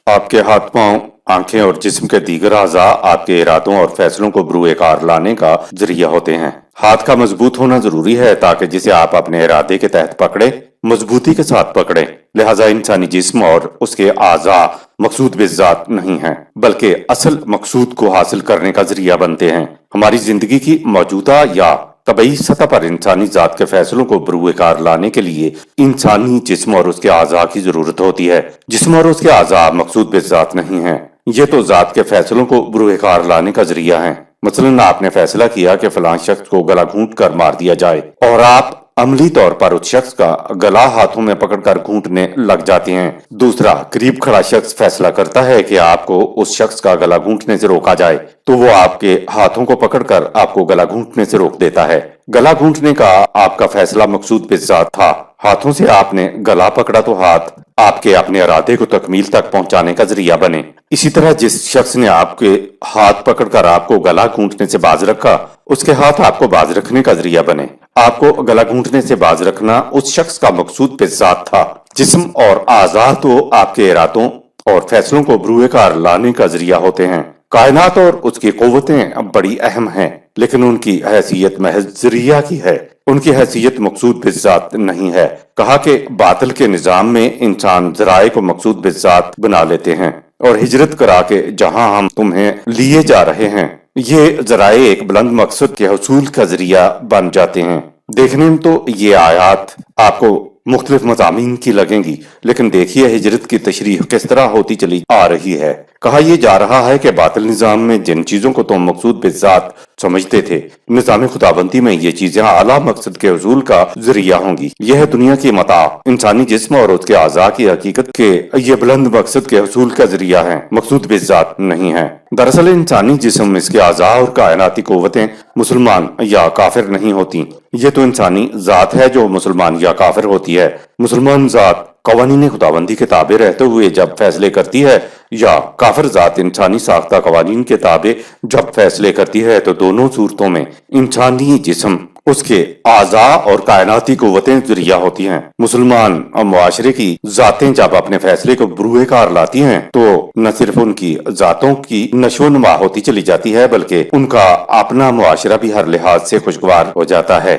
آپ کے ہاتھ پاؤں، آنکھیں اور جسم کے دیگر اعضاء آپ کے ارادوں اور فیصلوں کو بروئے کار لانے کا ذریعہ ہوتے ہیں۔ ہاتھ کا مضبوط ہونا ضروری ہے تاکہ جسے آپ اپنے ارادے کے تحت پکڑیں، مضبوطی کے ساتھ پکڑیں۔ لہٰذا انسانی جسم اور اس کے اعضاء مقصود بالذات نہیں ہیں، بلکہ اصل مقصود کو حاصل کرنے کا ذریعہ بنتے ہیں۔ ہماری زندگی کی موجودہ یا طبعی سطح پر انسانی ذات کے فیصلوں کو بروئے کار لانے کے لیے انسانی جسم اور اس کے اعضاء کی ضرورت ہوتی ہے۔ جسم اور اس کے اعضاء مقصود بالذات نہیں ہیں، یہ تو ذات کے فیصلوں کو بروئے کار لانے کا ذریعہ ہیں۔ مثلاً آپ نے فیصلہ کیا کہ فلاں شخص کو گلا گھونٹ کر مار دیا جائے، اور آپ عملی طور پر اس شخص کا گلا ہاتھوں میں پکڑ کر گھونٹنے لگ جاتے ہیں۔ دوسرا قریب کھڑا شخص فیصلہ کرتا ہے کہ آپ کو اس شخص کا گلا گھونٹنے سے روکا جائے، تو وہ آپ کے ہاتھوں کو پکڑ کر آپ کو گلا گھونٹنے سے روک دیتا ہے۔ گلا گھونٹنے کا آپ کا فیصلہ مقصود بالذات تھا، ہاتھوں سے آپ نے گلا پکڑا تو ہاتھ آپ کے اپنے ارادے کو تکمیل تک پہنچانے کا ذریعہ بنے۔ اسی طرح جس شخص نے آپ کے ہاتھ پکڑ کر آپ کو گلا گھونٹنے سے باز رکھا، اس کے ہاتھ آپ کو باز رکھنے کا ذریعہ بنے۔ آپ کو گلا گھونٹنے سے باز رکھنا اس شخص کا مقصود بالذات تھا۔ جسم اور اعضاء تو آپ کے ارادوں اور فیصلوں کو بروئے کار لانے کا ذریعہ ہوتے ہیں۔ کائنات اور اس کی قوتیں بڑی اہم ہیں، لیکن ان کی حیثیت محض ذریعہ کی ہے، ان کی حیثیت مقصود بالذات نہیں ہے۔ کہا کہ باطل کے نظام میں انسان ذرائع کو مقصود بالذات بنا لیتے ہیں، اور ہجرت کرا کے جہاں ہم تمہیں لیے جا رہے ہیں، یہ ذرائع ایک بلند مقصد کے حصول کا ذریعہ بن جاتے ہیں۔ دیکھنے میں تو یہ آیات آپ کو مختلف مضامین کی لگیں گی، لیکن دیکھیے ہجرت کی تشریح کس طرح ہوتی چلی آ رہی ہے۔ کہا یہ جا رہا ہے کہ باطل نظام میں جن چیزوں کو تم مقصود بالذات سمجھتے تھے، نظام خداوندی میں یہ چیزیں اعلیٰ مقصد کے حصول کا ذریعہ ہوں گی۔ یہ ہے دنیا کی متاع، انسانی جسم اور اس کے اعضاء کی حقیقت کے یہ بلند مقصد کے حصول کا ذریعہ ہیں، مقصود بالذات نہیں ہیں۔ دراصل انسانی جسم، اس کے اعضاء اور کائناتی قوتیں مسلمان یا کافر نہیں ہوتی، یہ تو انسانی ذات ہے جو مسلمان یا کافر ہوتی ہے۔ مسلمان ذات قوانین خداوندی کے تابع رہتے ہوئے جب فیصلے کرتی ہے، یا کافر ذات انسانی ساختہ قوانین کے تابع جب فیصلے کرتی ہے، تو دونوں صورتوں میں انسانی جسم، اس کے اعضاء اور کائناتی قوتیں ذریعہ ہوتی ہیں۔ مسلمان اور معاشرے کی ذاتیں جب اپنے فیصلے کو بروئے کار لاتی ہیں تو نہ صرف ان کی ذاتوں کی نشو و نما ہوتی چلی جاتی ہے، بلکہ ان کا اپنا معاشرہ بھی ہر لحاظ سے خوشگوار ہو جاتا ہے۔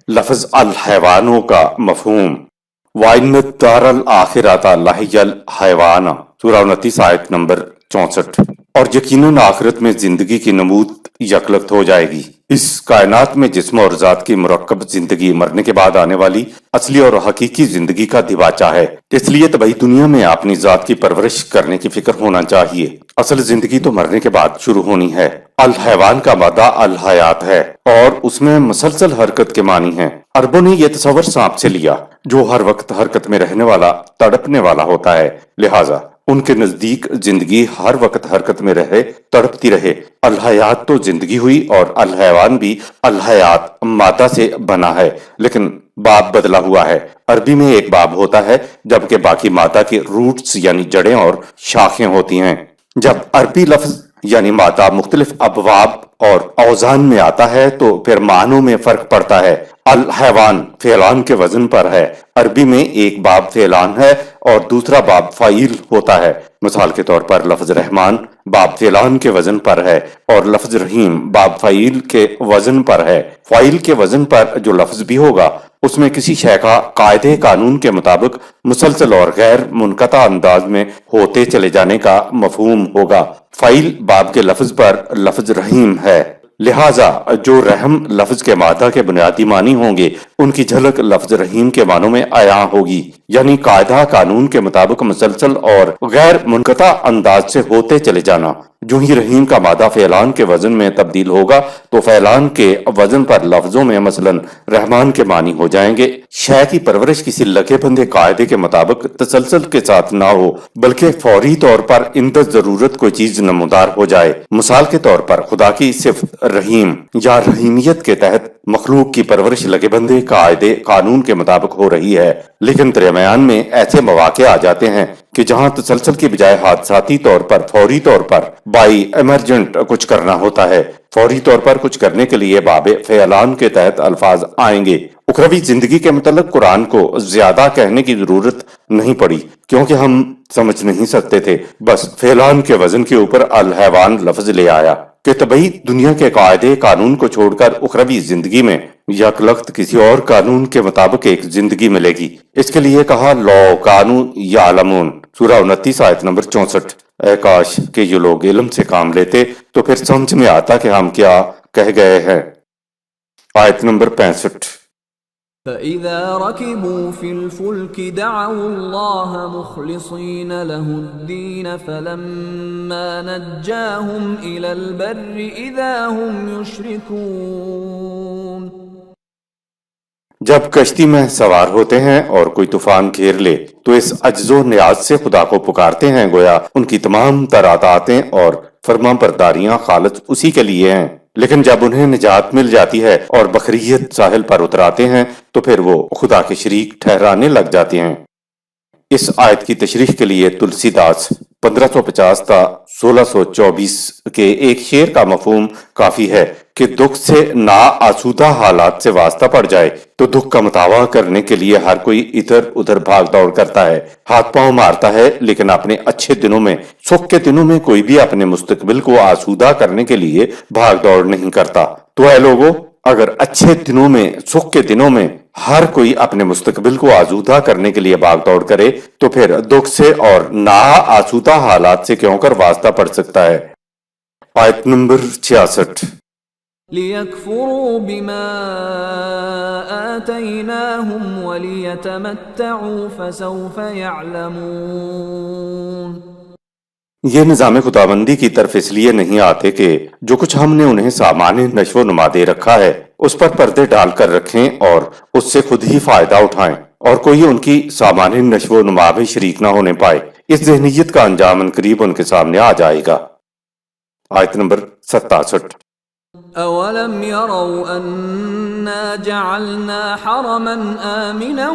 لفظ الحیوانوں کا مفہوم، وَإِنَّ الدَّارَ الْآخِرَةَ لَهِيَ الْحَيَوَانُ سورہ 29 آیت نمبر 64۔ اور یقیناً آخرت میں زندگی کی نمود یکلخت ہو جائے گی۔ اس کائنات میں جسم اور ذات کی مرکب زندگی مرنے کے بعد آنے والی اصلی اور حقیقی زندگی کا دیباچہ ہے، اس لیے طبعی دنیا میں اپنی ذات کی پرورش کرنے کی فکر ہونا چاہیے۔ اصل زندگی تو مرنے کے بعد شروع ہونی ہے۔ الحیوان کا مادہ الحیات ہے اور اس میں مسلسل حرکت کے معنی ہیں۔ عربوں نے یہ تصور سانپ سے لیا جو ہر وقت حرکت میں رہنے والا، تڑپنے والا ہوتا ہے، لہٰذا ان کے نزدیک زندگی ہر وقت حرکت میں رہے، تڑپتی رہے۔ الحیات تو زندگی ہوئی، اور الحیوان بھی الحیات مادہ سے بنا ہے، لیکن باب بدلا ہوا ہے۔ عربی میں ایک باب ہوتا ہے، جبکہ باقی مادہ کے روٹس یعنی جڑیں اور شاخیں ہوتی ہیں۔ جب عربی لفظ یعنی مادہ مختلف ابواب اور اوزان میں آتا ہے تو پھر معنوں میں فرق پڑتا ہے۔ الحیوان فعلان کے وزن پر ہے، عربی میں ایک باب فعلان ہے اور دوسرا باب فعیل ہوتا ہے۔ مثال کے طور پر لفظ رحمان باب فعلان کے وزن پر ہے اور لفظ رحیم باب فعیل کے وزن پر ہے۔ فعیل کے وزن پر جو لفظ بھی ہوگا اس میں کسی شے کا قاعدے قانون کے مطابق مسلسل اور غیر منقطع انداز میں ہوتے چلے جانے کا مفہوم ہوگا۔ فعیل باب کے لفظ پر لفظ رحیم ہے، لہٰذا جو رحم لفظ کے مادہ کے بنیادی معنی ہوں گے ان کی جھلک لفظ رحیم کے معنوں میں عیاں ہوگی، یعنی قاعدہ قانون کے مطابق مسلسل اور غیر منقطع انداز سے ہوتے چلے جانا۔ جو ہی رحیم کا مادہ فعلان کے وزن میں تبدیل ہوگا تو فعلان کے وزن پر لفظوں میں مثلا رحمان کے معنی ہو جائیں گے۔ شے کی پرورش کسی لگے بندے قاعدے کے مطابق تسلسل کے ساتھ نہ ہو بلکہ فوری طور پر اندر ضرورت کوئی چیز نمودار ہو جائے۔ مثال کے طور پر خدا کی صفت رحیم یا رحیمیت کے تحت مخلوق کی پرورش لگے بندے قاعدے قانون کے مطابق ہو رہی ہے، لیکن درمیان میں ایسے مواقع آ جاتے ہیں کہ جہاں تسلسل کی بجائے حادثاتی طور پر فوری طور پر بائی ایمرجنٹ کچھ کرنا ہوتا ہے۔ فوری طور پر کچھ کرنے کے لیے باب فعلان کے تحت الفاظ آئیں گے۔ اخروی زندگی کے متعلق قرآن کو زیادہ کہنے کی ضرورت نہیں پڑی کیونکہ ہم سمجھ نہیں سکتے تھے، بس فعلان کے وزن کے اوپر الحیوان لفظ لے آیا کہ طبعی دنیا کے قاعدے قانون کو چھوڑ کر اخروی زندگی میں یکلخت کسی اور قانون کے مطابق ایک زندگی ملے گی۔ اس کے لیے کہا لو کانو یعلمون، سورہ 29 آیت نمبر 64۔ اے کاش کہ یہ لوگ علم سے کام لیتے تو پھر سمجھ میں آتا کہ ہم کیا کہہ گئے ہیں۔ آیت نمبر 65۔ فَإِذَا رَكِبُوا فِي الْفُلْكِ دَعَوُا اللَّهَ مُخْلِصِينَ لَهُ الدِّينَ فَلَمَّا نَجَّاهُمْ إِلَى الْبَرِّ إِذَا هُمْ يُشْرِكُونَ۔ جب کشتی میں سوار ہوتے ہیں اور کوئی طوفان گھیر لے تو اس عجز و نیاز سے خدا کو پکارتے ہیں گویا ان کی تمام طاعتیں اور فرمان برداریاں خالص اسی کے لیے ہیں، لیکن جب انہیں نجات مل جاتی ہے اور بخریت ساحل پر اتراتے ہیں تو پھر وہ خدا کے شریک ٹھہرانے لگ جاتے ہیں۔ اس آیت کی تشریح کے لیے تلسی داس 1550 تا 1624 کے ایک شعر کا مفہوم کافی ہے کہ دکھ سے نا آسودہ حالات سے واسطہ پڑ جائے تو دکھ کا متاوع کرنے کے لیے ہر کوئی ادھر ادھر بھاگ دوڑ کرتا ہے، ہاتھ پاؤں مارتا ہے، لیکن اپنے اچھے دنوں میں سکھ کے دنوں میں کوئی بھی اپنے مستقبل کو آسودہ کرنے کے لیے بھاگ دوڑ نہیں کرتا۔ تو اے لوگو، اگر اچھے دنوں میں سکھ کے دنوں میں ہر کوئی اپنے مستقبل کو آسودہ کرنے کے لیے بھاگ دوڑ کرے تو پھر دکھ سے اور نا آسودہ حالات سے کیوں کر واسطہ پڑ سکتا ہے۔ آیت نمبر 66۔ لِيَكْفُرُوا بِمَا آتَيْنَاهُمْ وَلِيَتَمَتَّعُوا فَسَوْفَ يَعْلَمُونَ۔ یہ نظام خداوندی کی طرف اس لیے نہیں آتے کہ جو کچھ ہم نے انہیں سامان نشو و نما دے رکھا ہے اس پر پردے ڈال کر رکھیں اور اس سے خود ہی فائدہ اٹھائیں اور کوئی ان کی سامان نشو و نما میں شریک نہ ہونے پائے۔ اس ذہنیت کا انجام قریب ان کے سامنے آ جائے گا۔ آیت نمبر 67۔ أَوَلَمْ يَرَوْا أَنَّا جَعَلْنَا حَرَمًا آمِنًا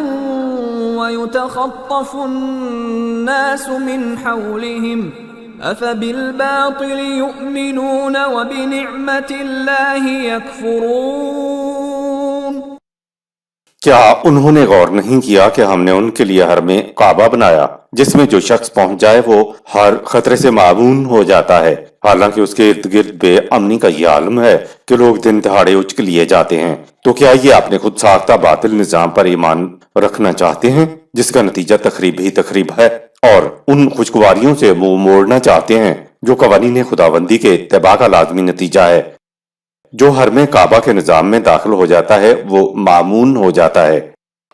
وَيُتَخَطَّفُ النَّاسُ مِنْ حَوْلِهِمْ أَفَبِالْبَاطِلِ يُؤْمِنُونَ وَبِنِعْمَةِ اللَّهِ يَكْفُرُونَ۔ کیا انہوں نے غور نہیں کیا کہ ہم نے ان کے لیے حرم کعبہ بنایا جس میں جو شخص پہنچ جائے وہ ہر خطرے سے معمون ہو جاتا ہے، حالانکہ اس کے ارد گرد بے امنی کا یہ عالم ہے کہ لوگ دن دہاڑے اچک لیے جاتے ہیں۔ تو کیا یہ اپنے خود ساختہ باطل نظام پر ایمان رکھنا چاہتے ہیں جس کا نتیجہ تخریب ہی تخریب ہے، اور ان خوشگواریوں سے منہ موڑنا چاہتے ہیں جو قوانین خداوندی کے اتباع کا لازمی نتیجہ ہے؟ جو حرم کعبہ کے نظام میں داخل ہو جاتا ہے وہ معمون ہو جاتا ہے۔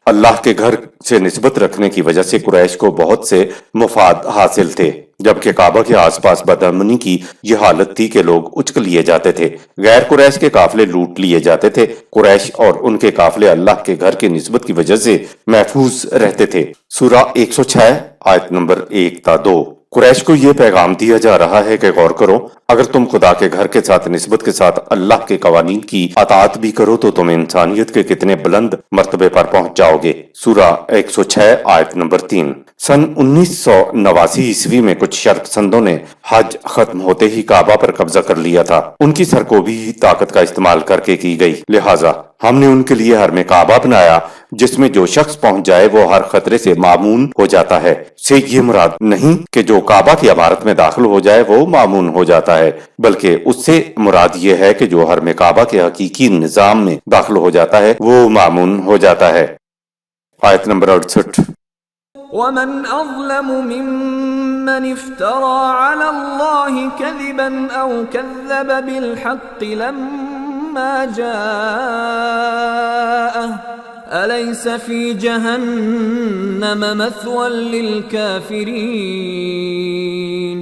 اللہ کے گھر سے نسبت رکھنے کی وجہ سے قریش کو بہت سے مفاد حاصل تھے، جبکہ کعبہ کے آس پاس بدامنی کی یہ حالت تھی کہ لوگ اچک لیے جاتے تھے، غیر قریش کے قافلے لوٹ لیے جاتے تھے، قریش اور ان کے قافلے اللہ کے گھر کی نسبت کی وجہ سے محفوظ رہتے تھے۔ سورہ 106 آیت نمبر 1 تا 2۔ قریش کو یہ پیغام دیا جا رہا ہے کہ غور کرو، اگر تم خدا کے گھر کے ساتھ نسبت کے ساتھ اللہ کے قوانین کی اطاعت بھی کرو تو تم انسانیت کے کتنے بلند مرتبے پر پہنچ جاؤ گے۔ سورہ 106 آیت نمبر 3۔ سن 1989 عیسوی میں کچھ شرق سندوں نے حج ختم ہوتے ہی کعبہ پر قبضہ کر لیا تھا۔ ان کی سرکوبی طاقت کا استعمال کر کے کی گئی، لہٰذا ہم نے ان کے لیے حرم کعبہ بنایا جس میں جو شخص پہنچ جائے وہ ہر خطرے سے معمون ہو جاتا ہے۔ سے یہ مراد نہیں کہ جو کعبہ کی عمارت میں داخل ہو جائے وہ معمون ہو جاتا ہے، بلکہ اس سے مراد یہ ہے کہ جو حرم کعبہ کے حقیقی نظام میں داخل ہو جاتا ہے وہ معمون ہو جاتا ہے۔ آیت نمبر 68۔ ومن أظلم ممن افترى على الله كذبا أو كذب بالحق لما جاءه أليس في جهنم مثوى للكافرين۔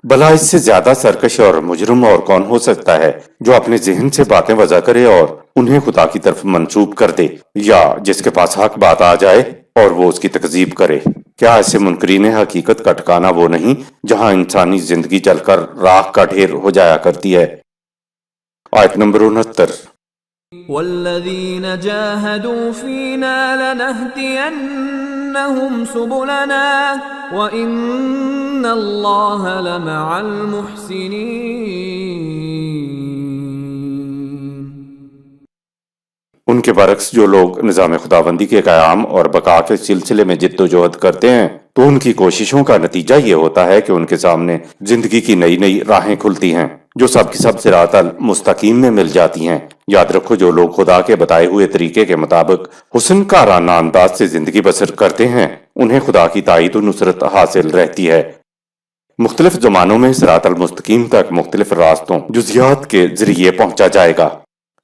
بھلا اس سے زیادہ سرکش اور مجرم اور کون ہو سکتا ہے جو اپنے ذہن سے باتیں وضع کرے اور انہیں خدا کی طرف منسوب کر دے، یا جس کے پاس حق بات آ جائے اور وہ اس کی تکذیب کرے۔ کیا ایسے منکرین حقیقت کا ٹھکانہ وہ نہیں جہاں انسانی زندگی جل کر راکھ کا ڈھیر ہو جایا کرتی ہے۔ آیت نمبر 69۔ والذین جاہدوا فینا لنہدینہم سبلنا وإن اللہ لمع المحسنین۔ ان کے برعکس جو لوگ نظام خداوندی کے قیام اور بقا کے سلسلے میں جد و جہد کرتے ہیں تو ان کی کوششوں کا نتیجہ یہ ہوتا ہے کہ ان کے سامنے زندگی کی نئی نئی راہیں کھلتی ہیں جو سب کی سب صراط المستقیم میں مل جاتی ہیں۔ یاد رکھو جو لوگ خدا کے بتائے ہوئے طریقے کے مطابق حسن کارانہ انداز سے زندگی بسر کرتے ہیں انہیں خدا کی تائید و نصرت حاصل رہتی ہے۔ مختلف زمانوں میں صراط المستقیم تک مختلف راستوں جزیات کے ذریعے پہنچا جائے گا۔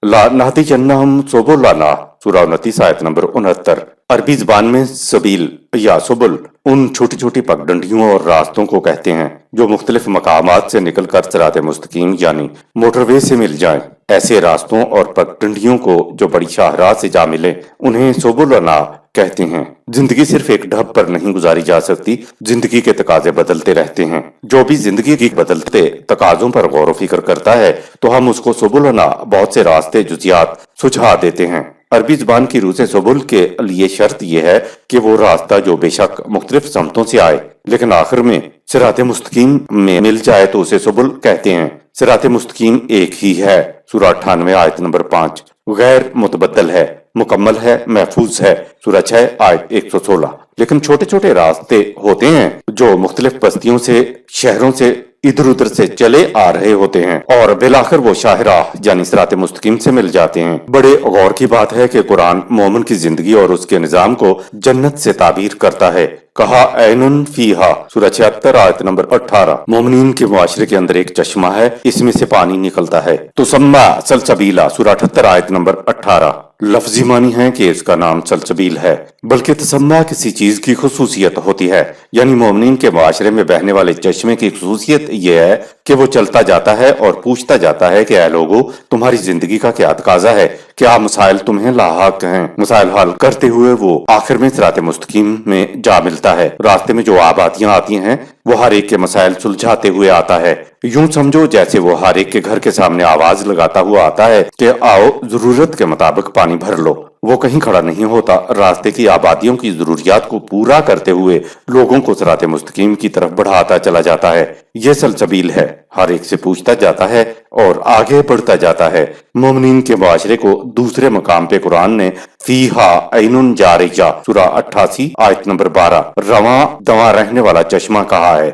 لا نہدینہم سبلنا سورہ 29 آیت نمبر 69۔ عربی زبان میں سبیل یا سبل ان چھوٹی چھوٹی پگڈنڈیوں اور راستوں کو کہتے ہیں جو مختلف مقامات سے نکل کر صراط مستقیم یعنی موٹر وے سے مل جائیں۔ ایسے راستوں اور پگڈنڈیوں کو جو بڑی شاہراہ سے جا ملیں انہیں سبلنا کہتے ہیں۔ زندگی صرف ایک ڈھب پر نہیں گزاری جا سکتی، زندگی کے تقاضے بدلتے رہتے ہیں۔ جو بھی زندگی کی بدلتے تقاضوں پر غور و فکر کرتا ہے تو ہم اس کو سبلنا بہت سے راستے جزیات سجھا دیتے ہیں۔ عربی زبان کی روح سے سبل کے لیے شرط یہ ہے کہ وہ راستہ جو بے شک مختلف سمتوں سے آئے لیکن آخر میں صراط مستقیم میں مل جائے تو اسے سبل کہتے ہیں۔ صراط مستقیم ایک ہی ہے، سورہ 98 آیت نمبر 5، غیر متبدل ہے، مکمل ہے، محفوظ ہے، سورہ 6 آیت 116۔ لیکن چھوٹے چھوٹے راستے ہوتے ہیں جو مختلف بستیوں سے، شہروں سے، ادھر ادھر سے چلے آ رہے ہوتے ہیں اور بالآخر وہ شاہراہ یعنی صراط مستقیم سے مل جاتے ہیں۔ بڑے غور کی بات ہے کہ قرآن مومن کی زندگی اور اس کے نظام کو جنت سے تعبیر کرتا ہے۔ کہا عین فیہا سورہ 76 آیت نمبر 18۔ مومنین کے معاشرے کے اندر ایک چشمہ ہے، اس میں سے پانی نکلتا ہے۔ تسمى سلسبیلا سورہ 78 آیت نمبر 18۔ لفظی معنی ہے کہ اس کا نام سلسبیل ہے، بلکہ تسمہ کسی چیز کی خصوصیت ہوتی ہے، یعنی مومنین کے معاشرے میں بہنے والے چشمے کی خصوصیت یہ ہے کہ وہ چلتا جاتا ہے اور پوچھتا جاتا ہے کہ اے لوگو تمہاری زندگی کا کیا تقاضا ہے، کیا مسائل تمہیں لاحق ہیں۔ مسائل حل کرتے ہوئے وہ آخر میں صراط مستقیم میں جا ملتا ہے۔ راستے میں جو آبادیاں آتی ہیں وہ ہر ایک کے مسائل سلجھاتے ہوئے آتا ہے۔ یوں سمجھو جیسے وہ ہر ایک کے گھر کے سامنے آواز لگاتا ہوا آتا ہے کہ آؤ ضرورت کے مطابق پانی بھر لو۔ وہ کہیں کھڑا نہیں ہوتا، راستے کی آبادیوں کی ضروریات کو پورا کرتے ہوئے لوگوں کو صراط مستقیم کی طرف بڑھاتا چلا جاتا ہے۔ یہ سلسبیل ہے، ہر ایک سے پوچھتا جاتا ہے اور آگے بڑھتا جاتا ہے۔ مومنین کے معاشرے کو دوسرے مقام پہ قرآن نے فیہا عین جاریہ سورہ 88 آیت نمبر 12 رواں دواں رہنے والا چشمہ کہا ہے۔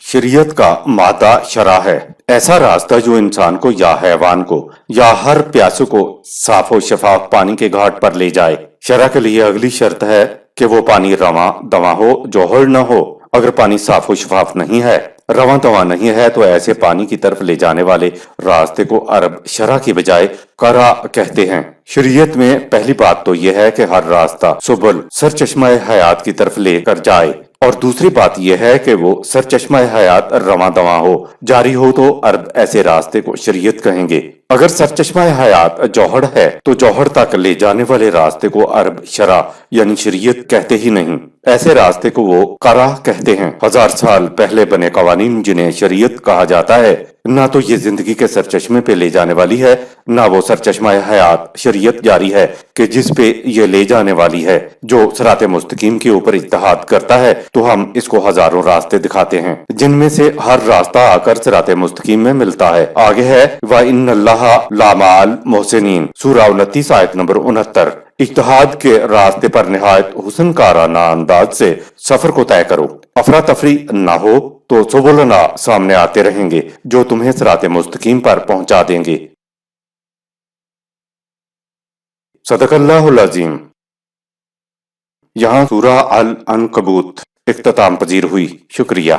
شریعت کا مادہ شرع ہے، ایسا راستہ جو انسان کو یا حیوان کو یا ہر پیاسے کو صاف و شفاف پانی کے گھاٹ پر لے جائے۔ شرع کے لیے اگلی شرط ہے کہ وہ پانی رواں دواں ہو، جوہر نہ ہو۔ اگر پانی صاف و شفاف نہیں ہے، رواں دواں نہیں ہے تو ایسے پانی کی طرف لے جانے والے راستے کو عرب شرع کی بجائے قرع کہتے ہیں۔ شریعت میں پہلی بات تو یہ ہے کہ ہر راستہ سبل سرچشمہ حیات کی طرف لے کر جائے، اور دوسری بات یہ ہے کہ وہ سرچشمہ حیات رواں دواں ہو، جاری ہو تو عرب ایسے راستے کو شریعت کہیں گے۔ اگر سرچشمہ حیات جوہر ہے تو جوہر تک لے جانے والے راستے کو عرب شرع یعنی شریعت کہتے ہی نہیں، ایسے راستے کو وہ قرع کہتے ہیں۔ 1000 سال پہلے بنے قوانین جنہیں شریعت کہا جاتا ہے نہ تو یہ زندگی کے سرچشمے پہ لے جانے والی ہے، نہ وہ سرچشمہ حیات شریعت جاری ہے کہ جس پہ یہ لے جانے والی ہے۔ جو صراط مستقیم کے اوپر اجتہاد کرتا ہے تو ہم اس کو ہزاروں راستے دکھاتے ہیں، جن میں سے ہر راستہ آ کر صراط مستقیم میں ملتا ہے۔ آگے ہے وَإِنَّ اللَّهَ لَمَعَ الْمُحْسِنِينَ، سورہ 29 آیت نمبر 69۔ اجتہاد کے راستے پر نہایت حسن کارانہ انداز سے سفر کو طے کرو، افراتفری نہ ہو تو سبلنا سامنے آتے رہیں گے جو تمہیں صراط مستقیم پر پہنچا دیں گے۔ صدق اللہ العظیم۔ یہاں سورہ العنکبوت اختتام پذیر ہوئی۔ شکریہ۔